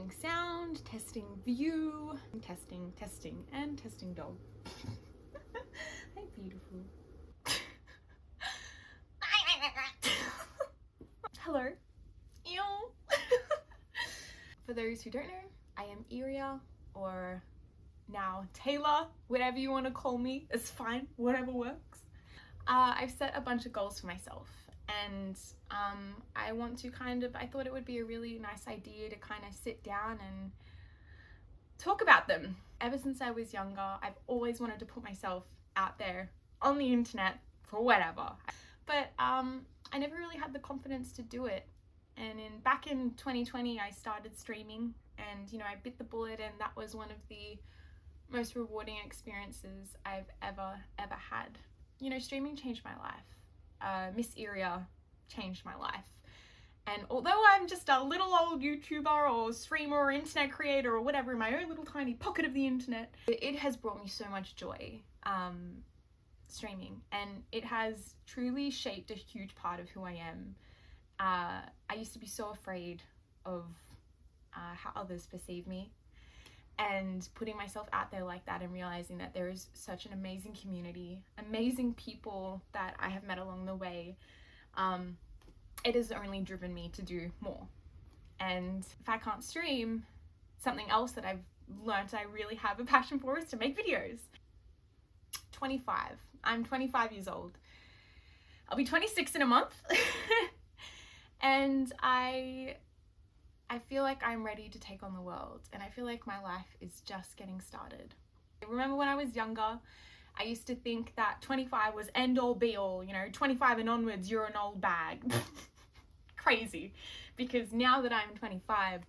testing sound, testing view, testing, and testing dog. Hey, beautiful. Hello. Ew. For those who don't know, I am Iria, or now Taylor, whatever you want to call me, it's fine, whatever works. I've set a bunch of goals for myself, and I want to I thought it would be a really nice idea to kind of sit down and talk about them. Ever since I was younger, I've always wanted to put myself out there on the internet for whatever, but I never really had the confidence to do it. And back in 2020, I started streaming, and I bit the bullet, and that was one of the most rewarding experiences I've ever had. Streaming changed my life. Miss Iria changed my life. And although I'm just a little old YouTuber or streamer or internet creator or whatever in my own little tiny pocket of the internet, it has brought me so much joy, streaming, and it has truly shaped a huge part of who I am. I used to be so afraid of how others perceive me, and putting myself out there like that and realizing that there is such an amazing community, amazing people that I have met along the way, it has only driven me to do more. And if I can't stream, something else that I've learned I really have a passion for is to make videos. 25. I'm 25 years old. I'll be 26 in a month. And I feel like I'm ready to take on the world, and I feel like my life is just getting started. I remember when I was younger, I used to think that 25 was end all be all, 25 and onwards, you're an old bag. Crazy. Because now that I'm 25,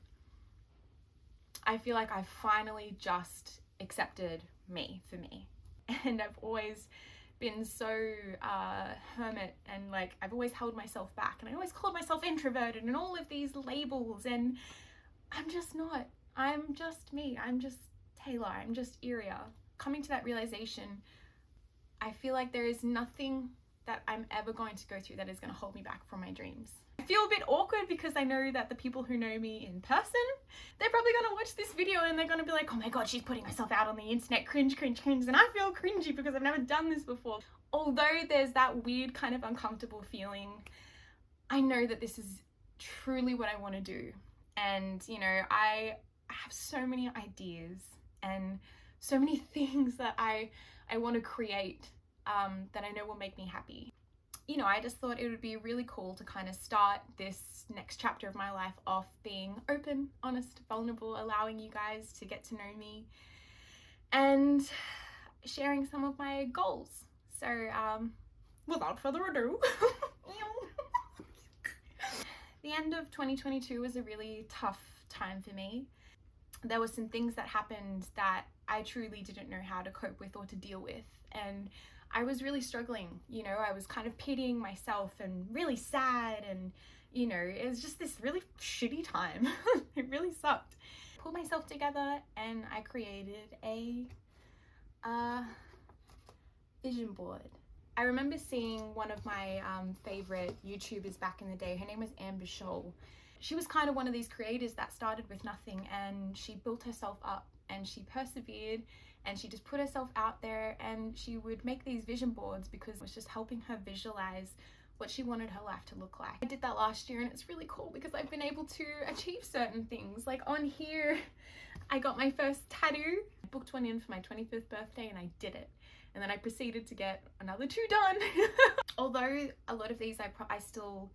I feel like I've finally just accepted me for me. And I've always been so hermit, and I've always held myself back, and I always called myself introverted and all of these labels, and I'm just not. I'm just me. I'm just Taylor. I'm just Iria. Coming to that realization, I feel like there is nothing that I'm ever going to go through that is going to hold me back from my dreams. I feel a bit awkward because I know that the people who know me in person, they're probably going to watch this video and they're going to be like, oh my god, she's putting herself out on the internet, cringe, and I feel cringy because I've never done this before. Although there's that weird kind of uncomfortable feeling, I know that this is truly what I want to do. And I have so many ideas and so many things that I want to create that I know will make me happy. I just thought it would be really cool to kind of start this next chapter of my life off being open, honest, vulnerable, allowing you guys to get to know me and sharing some of my goals. So without further ado, the end of 2022 was a really tough time for me. There were some things that happened that I truly didn't know how to cope with or to deal with, and I was really struggling. I was kind of pitying myself and really sad, and it was just this really shitty time. It really sucked. I pulled myself together and I created a vision board. I remember seeing one of my favorite YouTubers back in the day. Her name was Amber Scholl. She was kind of one of these creators that started with nothing, and she built herself up, and she persevered, and she just put herself out there, and she would make these vision boards because it was just helping her visualize what she wanted her life to look like. I did that last year, and it's really cool because I've been able to achieve certain things. Like on here, I got my first tattoo. I booked one in for my 25th birthday and I did it. And then I proceeded to get another 2 done. Although a lot of these I still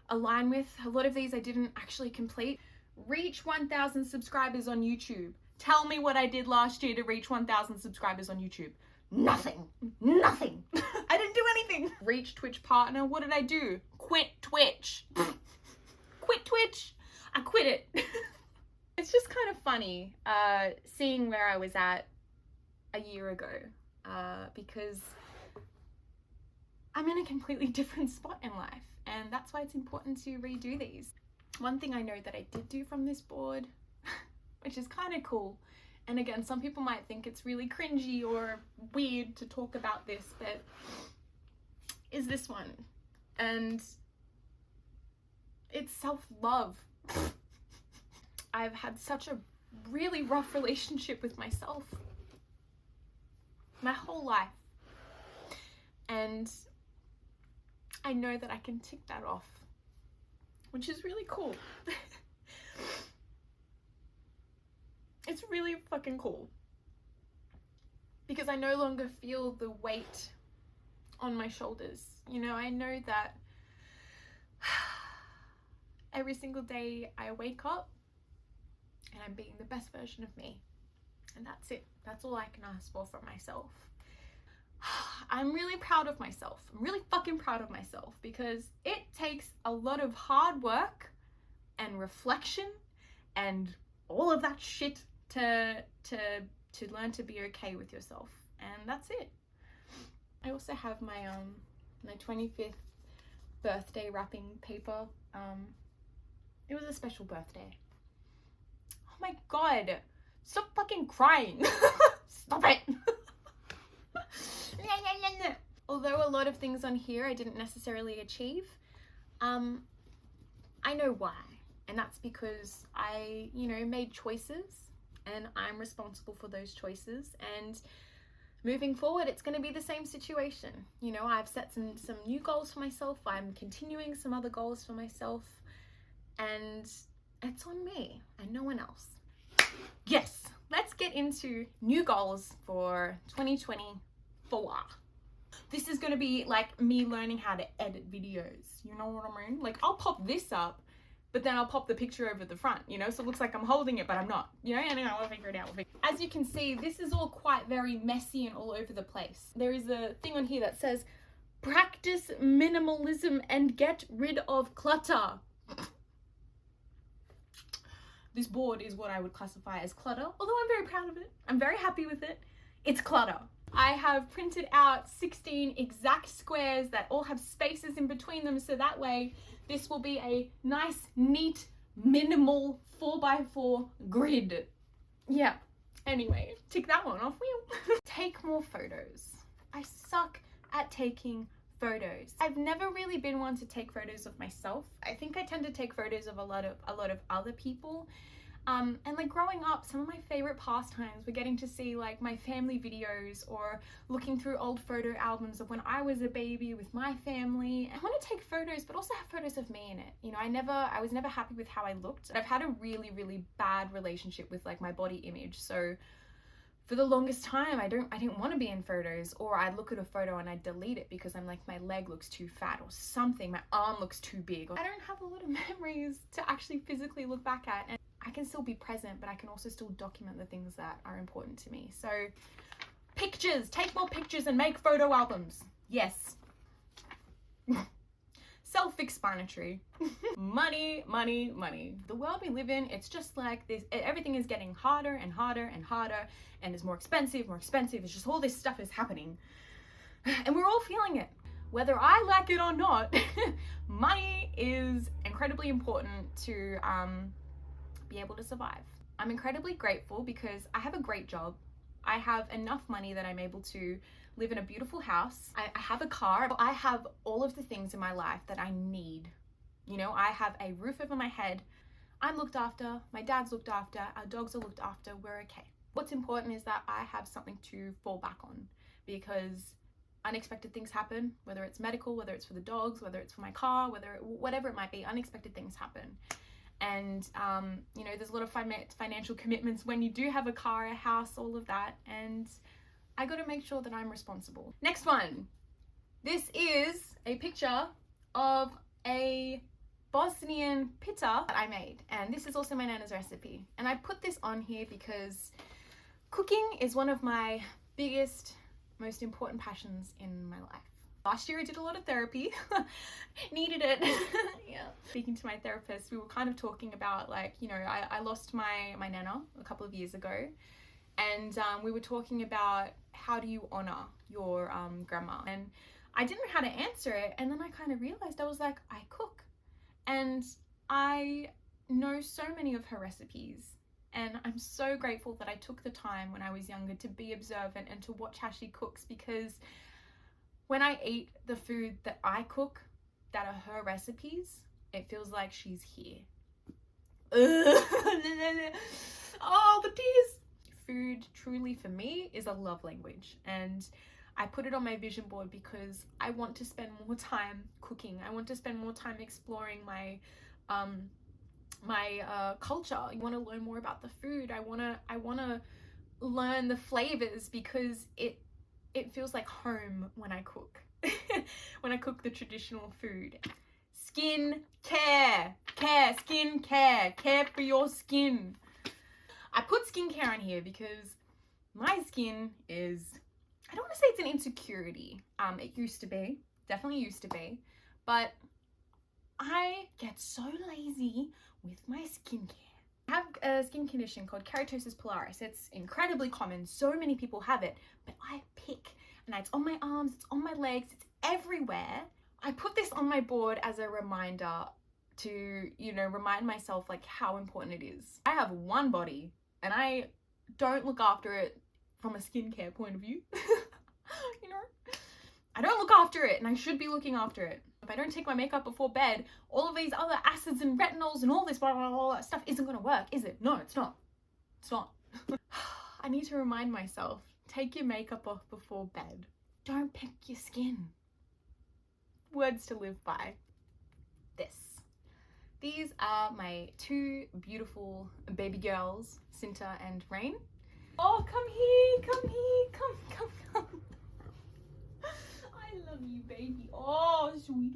align with, a lot of these I didn't actually complete. Reach 1,000 subscribers on YouTube. Tell me what I did last year to reach 1,000 subscribers on YouTube. Nothing. I didn't do anything. Reach Twitch partner. What did I do? Quit Twitch. Quit Twitch. I quit it. It's just kind of funny seeing where I was at a year ago, because I'm in a completely different spot in life, and that's why it's important to redo these. One thing I know that I did do from this board, which is kind of cool, and again, some people might think it's really cringy or weird to talk about this, but is this one. And it's self-love. I've had such a really rough relationship with myself my whole life. And I know that I can tick that off, which is really cool. It's really fucking cool. Because I no longer feel the weight on my shoulders. You know, I know that every single day I wake up and I'm being the best version of me. And that's it. That's all I can ask for from myself. I'm really proud of myself. I'm really fucking proud of myself because it takes a lot of hard work and reflection and all of that shit to learn to be okay with yourself. And that's it. I also have my 25th birthday wrapping paper. It was a special birthday. Oh my god. Stop fucking crying. Stop it. Although a lot of things on here I didn't necessarily achieve, I know why. And that's because I, made choices and I'm responsible for those choices. And moving forward, it's going to be the same situation. I've set some new goals for myself. I'm continuing some other goals for myself. And it's on me and no one else. Yes, let's get into new goals for 2024. This is going to be like me learning how to edit videos. You know what I mean? Like, I'll pop this up, but then I'll pop the picture over the front, so it looks like I'm holding it, but I'm not, anyway, I'll figure it out. As you can see, this is all quite very messy and all over the place. There is a thing on here that says, practice minimalism and get rid of clutter. This board is what I would classify as clutter, although I'm very proud of it. I'm very happy with it. It's clutter. I have printed out 16 exact squares that all have spaces in between them, so that way this will be a nice, neat, minimal 4x4 grid. Yeah, anyway, tick that one off wheel. Take more photos. I suck at taking photos. I've never really been one to take photos of myself. I think I tend to take photos of a lot of other people. And like growing up, some of my favorite pastimes were getting to see like my family videos or looking through old photo albums of when I was a baby with my family. I want to take photos, but also have photos of me in it. I was never happy with how I looked. I've had a really, really bad relationship with like my body image. So for the longest time, I didn't want to be in photos, or I'd look at a photo and I'd delete it because I'm like, my leg looks too fat or something, my arm looks too big. I don't have a lot of memories to actually physically look back at, and I can still be present, but I can also still document the things that are important to me. So pictures, take more pictures and make photo albums. Yes. Self-explanatory. Money, money, money. The world we live in, it's just like this. Everything is getting harder and harder and harder, and is more expensive, more expensive. It's just all this stuff is happening. And we're all feeling it. Whether I like it or not, money is incredibly important to be able to survive. I'm incredibly grateful because I have a great job. I have enough money that I'm able to live in a beautiful house. I have a car. I have all of the things in my life that I need. I have a roof over my head. I'm looked after. My dad's looked after. Our dogs are looked after. We're okay. What's important is that I have something to fall back on, because unexpected things happen, whether it's medical, whether it's for the dogs, whether it's for my car, whatever it might be, unexpected things happen. And, there's a lot of financial commitments when you do have a car, a house, all of that. And I got to make sure that I'm responsible. Next one. This is a picture of a Bosnian pita that I made. And this is also my Nana's recipe. And I put this on here because cooking is one of my biggest, most important passions in my life. Last year I did a lot of therapy. Needed it. Yeah. Speaking to my therapist, we were kind of talking about I lost my Nana a couple of years ago. And we were talking about how do you honor your grandma. And I didn't know how to answer it. And then I kind of realized, I was like, I cook. And I know so many of her recipes. And I'm so grateful that I took the time when I was younger to be observant and to watch how she cooks, because when I eat the food that I cook that are her recipes, it feels like she's here. photography for me is a love language, and I put it on my vision board because I want to spend more time cooking. I want to spend more time exploring my culture. I want to learn more about the food. I want to learn the flavors because it feels like home when I cook. When I cook the traditional food. Skin care, skin care for your skin. I put skincare on here because my skin is, I don't want to say it's an insecurity. It used to be, definitely used to be, but I get so lazy with my skincare. I have a skin condition called keratosis pilaris. It's incredibly common. So many people have it, but I pick, and it's on my arms, it's on my legs, it's everywhere. I put this on my board as a reminder to, you know, remind myself like how important it is. I have one body and I don't look after it from a skincare point of view. You know, I don't look after it, and I should be looking after it. If I don't take my makeup before bed, all of these other acids and retinols and all this blah, blah, blah, all that stuff isn't gonna work, is it? No, it's not. It's not. I need to remind myself, take your makeup off before bed. Don't pick your skin. Words to live by. These are my two beautiful baby girls, Cinta and Rain. Oh, come here, come. I love you, baby. Oh, sweet.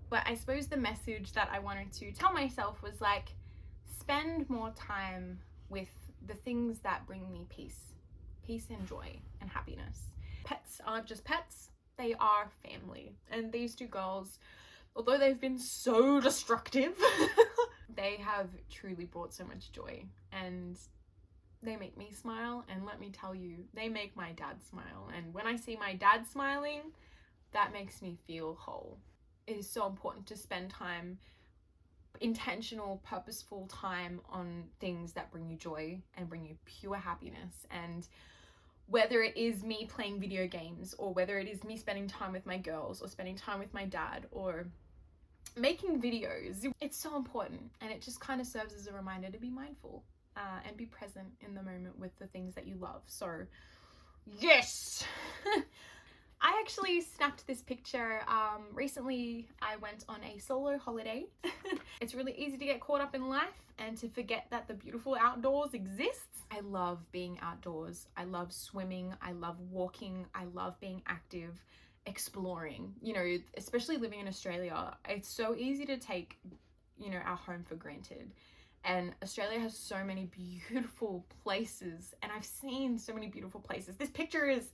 But I suppose the message that I wanted to tell myself was like, spend more time with the things that bring me peace and joy and happiness. Pets aren't just pets, they are family. And these two girls, although they've been so destructive, they have truly brought so much joy, and they make me smile. And let me tell you, they make my dad smile. And when I see my dad smiling, that makes me feel whole. It is so important to spend time, intentional, purposeful time on things that bring you joy and bring you pure happiness. And whether it is me playing video games, or whether it is me spending time with my girls, or spending time with my dad, or making videos, it's so important. And it just kind of serves as a reminder to be mindful and be present in the moment with the things that you love. So yes. I actually snapped this picture recently. I went on a solo holiday. It's really easy to get caught up in life and to forget that the beautiful outdoors exists. I love being outdoors. I love swimming. I love walking. I love being active, exploring. You know, especially living in Australia, it's so easy to take, you know, our home for granted. And Australia has so many beautiful places, and I've seen so many beautiful places. This picture is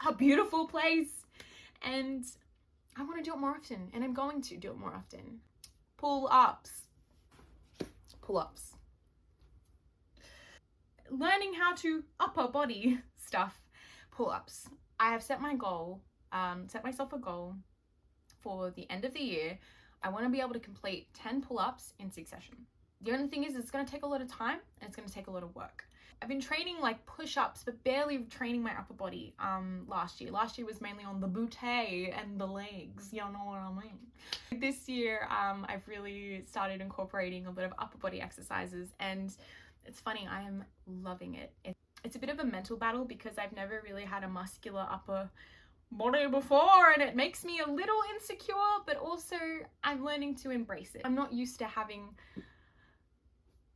a beautiful place, and I want to do it more often, and I'm going to do it more often. Pull-ups. Learning how to upper body stuff. Pull-ups. I have set myself a goal for the end of the year. I want to be able to complete 10 pull-ups in succession. The only thing is, it's going to take a lot of time, and it's going to take a lot of work. I've been training like push-ups, but barely training my upper body last year. Last year was mainly on the booty and the legs, you know what I mean? This year, I've really started incorporating a bit of upper body exercises, and it's funny, I am loving it. It's a bit of a mental battle because I've never really had a muscular upper body before, and it makes me a little insecure, but also I'm learning to embrace it. I'm not used to having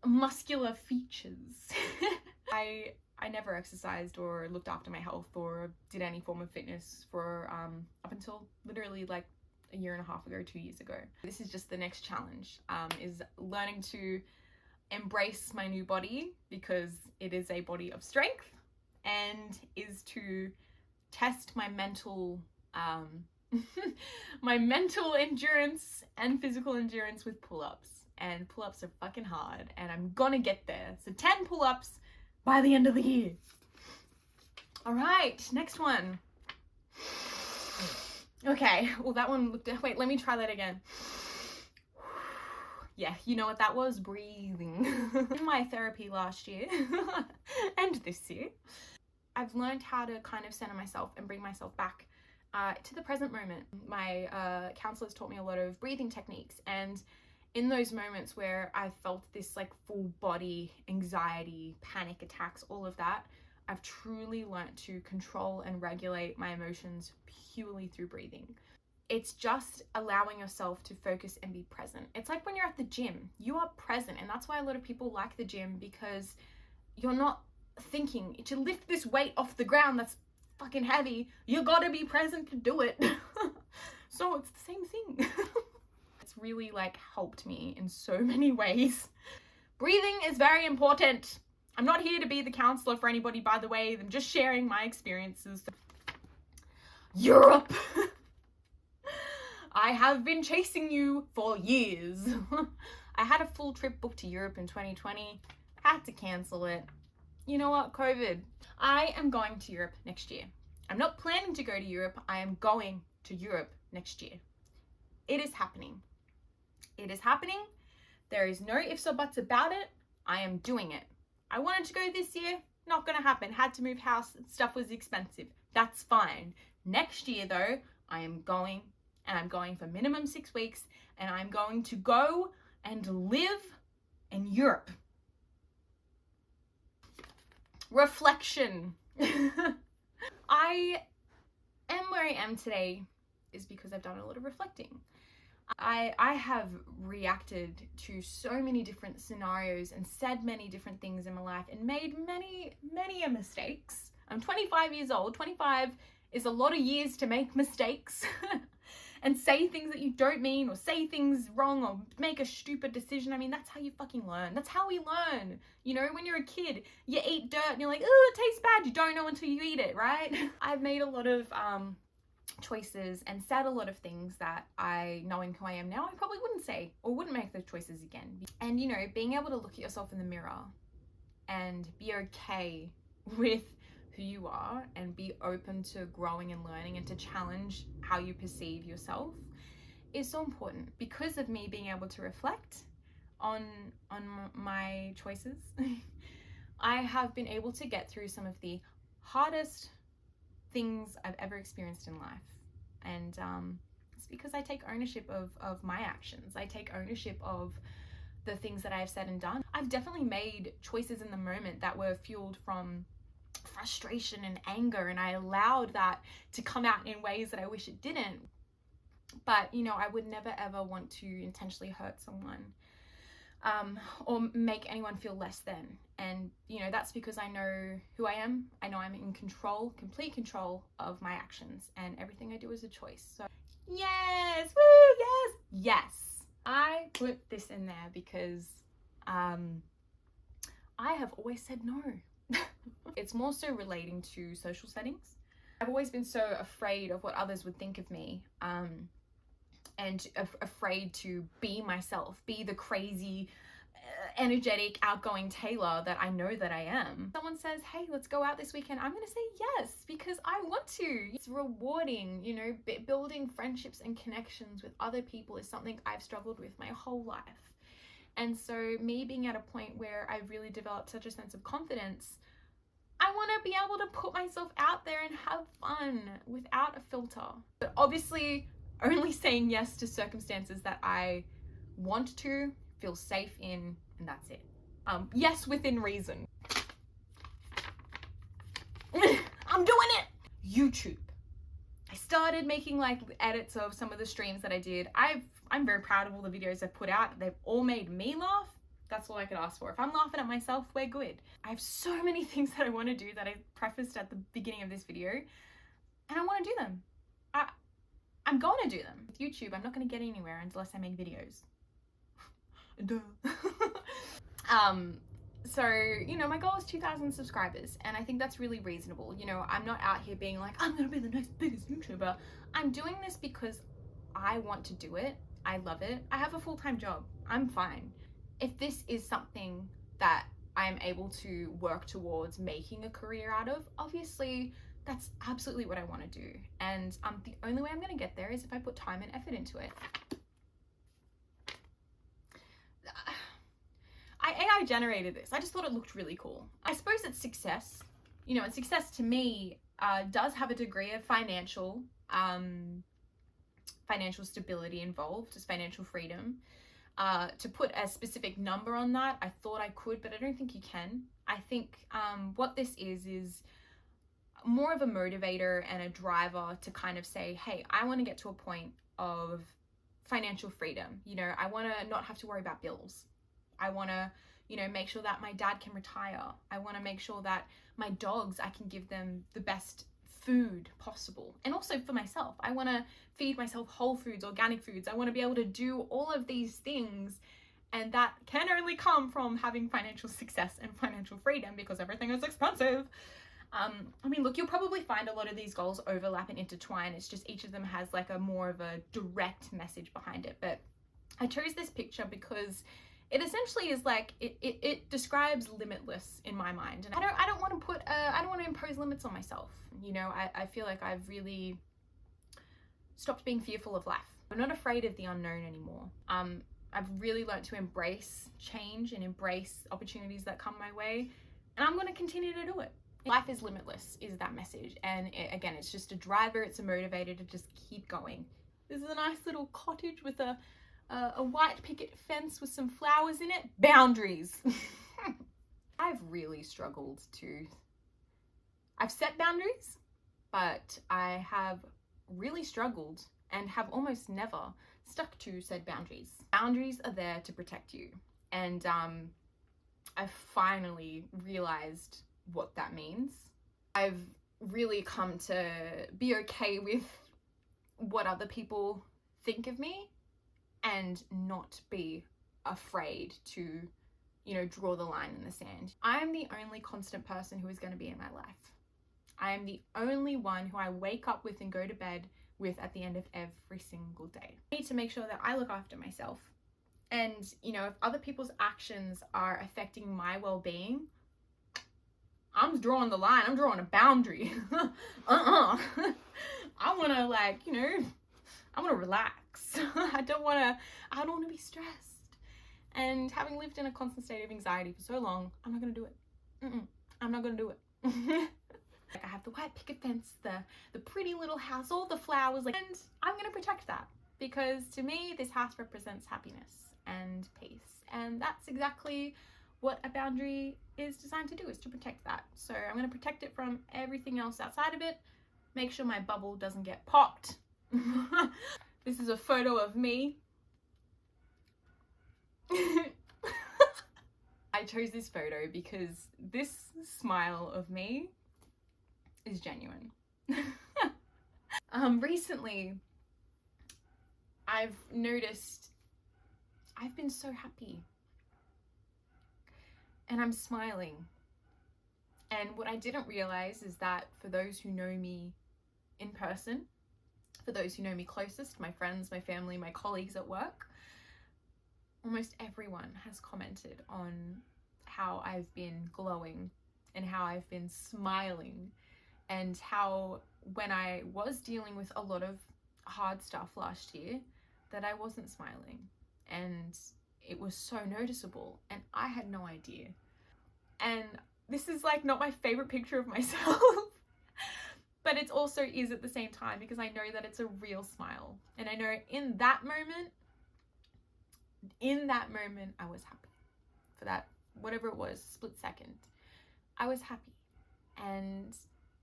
muscular features. I never exercised or looked after my health or did any form of fitness for up until literally like a year and a half ago, 2 years ago. This is just the next challenge, is learning to embrace my new body, because it is a body of strength, and is to test my mental my mental endurance and physical endurance with pull-ups. And pull-ups are fucking hard, and I'm gonna get there. So 10 pull-ups by the end of the year. All right, next one. Okay, well that one looked, wait, let me try that again. Yeah, you know what that was? Breathing. In my therapy last year and this year, I've learned how to kind of center myself and bring myself back to the present moment. My counselors taught me a lot of breathing techniques, and in those moments where I felt this like full body anxiety, panic attacks, all of that, I've truly learnt to control and regulate my emotions purely through breathing. It's just allowing yourself to focus and be present. It's like when you're at the gym, you are present. And that's why a lot of people like the gym, because you're not thinking to lift this weight off the ground that's fucking heavy. You gotta be present to do it. So it's the same thing. It's really like helped me in so many ways. Breathing is very important. I'm not here to be the counselor for anybody, by the way. I'm just sharing my experiences. Europe. I have been chasing you for years. I had a full trip booked to Europe in 2020. Had to cancel it. You know what? COVID. I am going to Europe next year. I'm not planning to go to Europe. I am going to Europe next year. It is happening. It is happening. There is no ifs or buts about it. I am doing it. I wanted to go this year. Not gonna happen. Had to move house. Stuff was expensive. That's fine. Next year though, I am going, and I'm going for minimum 6 weeks, and I'm going to go and live in Europe. Reflection. I am where I am today is because I've done a lot of reflecting. I have reacted to so many different scenarios and said many different things in my life and made many mistakes. I'm 25 years old. 25 is a lot of years to make mistakes and say things that you don't mean, or say things wrong, or make a stupid decision. I mean, that's how you fucking learn. That's how we learn. You know, when you're a kid, you eat dirt and you're like, oh, it tastes bad. You don't know until you eat it, right? I've made a lot of choices and said a lot of things that knowing who I am now, I probably wouldn't say or wouldn't make those choices again. And you know, being able to look at yourself in the mirror and be okay with who you are and be open to growing and learning and to challenge how you perceive yourself is so important. Because of me being able to reflect on my choices, I have been able to get through some of the hardest things I've ever experienced in life. And it's because I take ownership of my actions. I take ownership of the things that I've said and done. I've definitely made choices in the moment that were fueled from frustration and anger, and I allowed that to come out in ways that I wish it didn't. But you know, I would never ever want to intentionally hurt someone or make anyone feel less than. And you know, that's because I know who I am. I know I'm in control, complete control of my actions, and everything I do is a choice. So yes, woo, yes. I put this in there because I have always said no. It's more so relating to social settings. I've always been so afraid of what others would think of me, and afraid to be myself, be the crazy, energetic, outgoing Taylor that I know that I am. Someone says, hey, let's go out this weekend. I'm gonna say yes, because I want to. It's rewarding, you know, building friendships and connections with other people is something I've struggled with my whole life. And so me being at a point where I've really developed such a sense of confidence, I want to be able to put myself out there and have fun without a filter. But obviously only saying yes to circumstances that I want to, feel safe in, and that's it. Yes, within reason. I'm doing it! YouTube. I started making like edits of some of the streams that I did. I'm very proud of all the videos I've put out. They've all made me laugh. That's all I could ask for. If I'm laughing at myself, we're good. I have so many things that I want to do that I prefaced at the beginning of this video, and I want to do them. I'm going to do them. With YouTube, I'm not going to get anywhere unless I make videos. Duh. So, you know, my goal is 2,000 subscribers, and I think that's really reasonable. You know, I'm not out here being like, I'm going to be the next biggest YouTuber. I'm doing this because I want to do it. I love it. I have a full-time job. I'm fine. If this is something that I'm able to work towards making a career out of, obviously that's absolutely what I want to do. And the only way I'm going to get there is if I put time and effort into it. I AI generated this. I just thought it looked really cool. I suppose it's success. You know, and success to me does have a degree of financial stability involved, just financial freedom. to put a specific number on that. I thought I could, but I don't think you can. I think what this is more of a motivator and a driver to kind of say, hey, I want to get to a point of financial freedom. You know, I want to not have to worry about bills. I want to, you know, make sure that my dad can retire. I want to make sure that my dogs, I can give them the best food possible. And also for myself, I want to feed myself whole foods, organic foods. I want to be able to do all of these things. And that can only come from having financial success and financial freedom, because everything is expensive. I mean, look, you'll probably find a lot of these goals overlap and intertwine. It's just each of them has like a more of a direct message behind it. But I chose this picture because it essentially is like, it describes limitless in my mind. And I don't want to I don't want to impose limits on myself. You know, I feel like I've really stopped being fearful of life. I'm not afraid of the unknown anymore. I've really learned to embrace change and embrace opportunities that come my way. And I'm going to continue to do it. Life is limitless is that message. And again, it's just a driver, it's a motivator to just keep going. This is a nice little cottage with a white picket fence with some flowers in it. Boundaries. I've really struggled I've set boundaries, but I have really struggled and have almost never stuck to said boundaries. Boundaries are there to protect you. And I've finally realized what that means. I've really come to be okay with what other people think of me and not be afraid to, you know, draw the line in the sand. I am the only constant person who is going to be in my life. I am the only one who I wake up with and go to bed with at the end of every single day. I need to make sure that I look after myself. And, you know, if other people's actions are affecting my well-being, I'm drawing the line. I'm drawing a boundary. I want to, like, you know, I want to relax. I don't want to be stressed. And having lived in a constant state of anxiety for so long, I'm not going to do it. I'm not going to do it. Like, I have the white picket fence, the pretty little house, all the flowers, like, and I'm going to protect that, because to me, this house represents happiness and peace. And that's exactly what a boundary is designed to do, is to protect that. So I'm going to protect it from everything else outside of it, make sure my bubble doesn't get popped. This is a photo of me. I chose this photo because this smile of me is genuine. Recently, I've noticed I've been so happy. And I'm smiling. And what I didn't realize is that for those who know me in person, for those who know me closest, my friends, my family, my colleagues at work, almost everyone has commented on how I've been glowing and how I've been smiling, and how when I was dealing with a lot of hard stuff last year, that I wasn't smiling. And it was so noticeable, and I had no idea. And this is like not my favorite picture of myself, but it also is at the same time, because I know that it's a real smile. And I know in that moment, I was happy. For that, whatever it was, split second, I was happy. And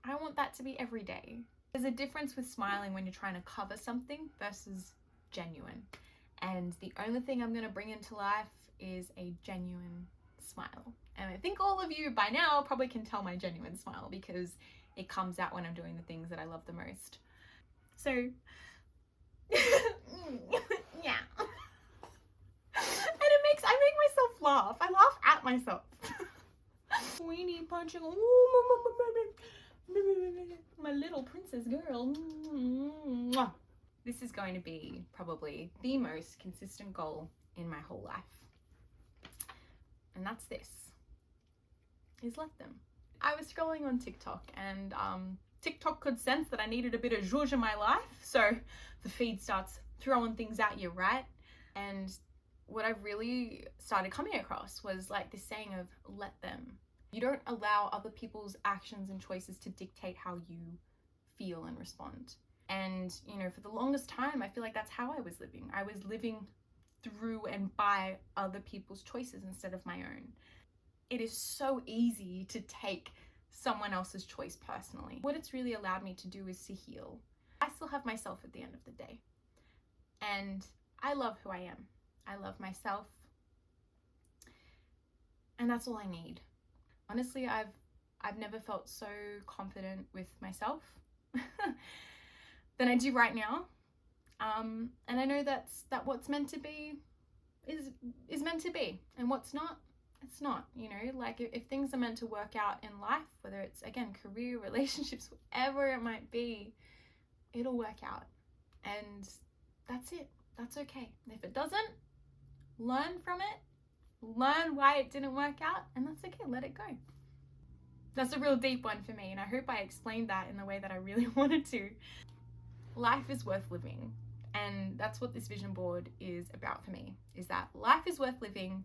I want that to be every day. There's a difference with smiling when you're trying to cover something versus genuine. And the only thing I'm going to bring into life is a genuine smile. And I think all of you by now probably can tell my genuine smile, because it comes out when I'm doing the things that I love the most. So, yeah. And I make myself laugh. I laugh at myself. Weenie punching. My little princess girl. This is going to be probably the most consistent goal in my whole life. And that's this, is let them. I was scrolling on TikTok, and TikTok could sense that I needed a bit of zhuzh in my life. So the feed starts throwing things at you, right? And what I've really started coming across was like this saying of let them. You don't allow other people's actions and choices to dictate how you feel and respond. And, you know, for the longest time, I feel like that's how I was living. I was living through and by other people's choices instead of my own. It is so easy to take someone else's choice personally. What it's really allowed me to do is to heal. I still have myself at the end of the day. And I love who I am. I love myself. And that's all I need. Honestly, I've never felt so confident with myself than I do right now. And I know that what's meant to be is meant to be, and what's not, it's not. You know, like if things are meant to work out in life, whether it's again career, relationships, whatever it might be, it'll work out, and that's it. That's okay. And if it doesn't, learn from it, learn why it didn't work out, and that's okay. Let it go. That's a real deep one for me, and I hope I explained that in the way that I really wanted to. Life is worth living. And that's what this vision board is about for me, is that life is worth living.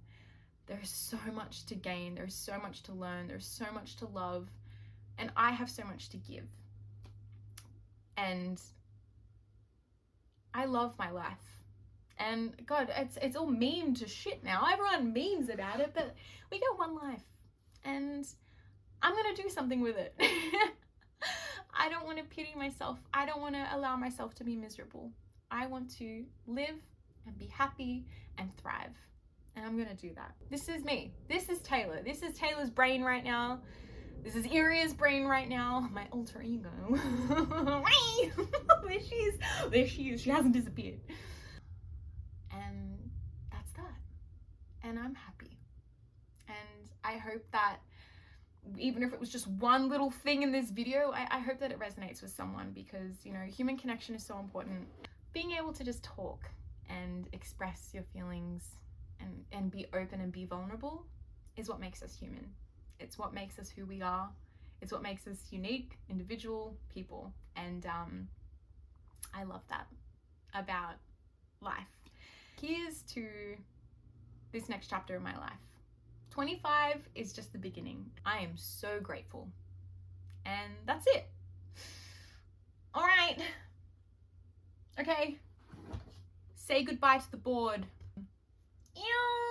There's so much to gain. There's so much to learn. There's so much to love. And I have so much to give. And I love my life. And God, it's all meme to shit now. Everyone memes about it, but we get one life. And I'm going to do something with it. I don't want to pity myself. I don't want to allow myself to be miserable. I want to live and be happy and thrive. And I'm going to do that. This is me. This is Taylor. This is Taylor's brain right now. This is Iria's brain right now. My alter ego. There she is. There she is. She hasn't disappeared. And that's that. And I'm happy. And I hope that even if it was just one little thing in this video, I hope that it resonates with someone, because, you know, human connection is so important. Being able to just talk and express your feelings and be open and be vulnerable is what makes us human. It's what makes us who we are. It's what makes us unique, individual people. And I love that about life. Here's to this next chapter of my life. 25 is just the beginning. I am so grateful. And that's it. All right. Okay. Say goodbye to the board. Ew.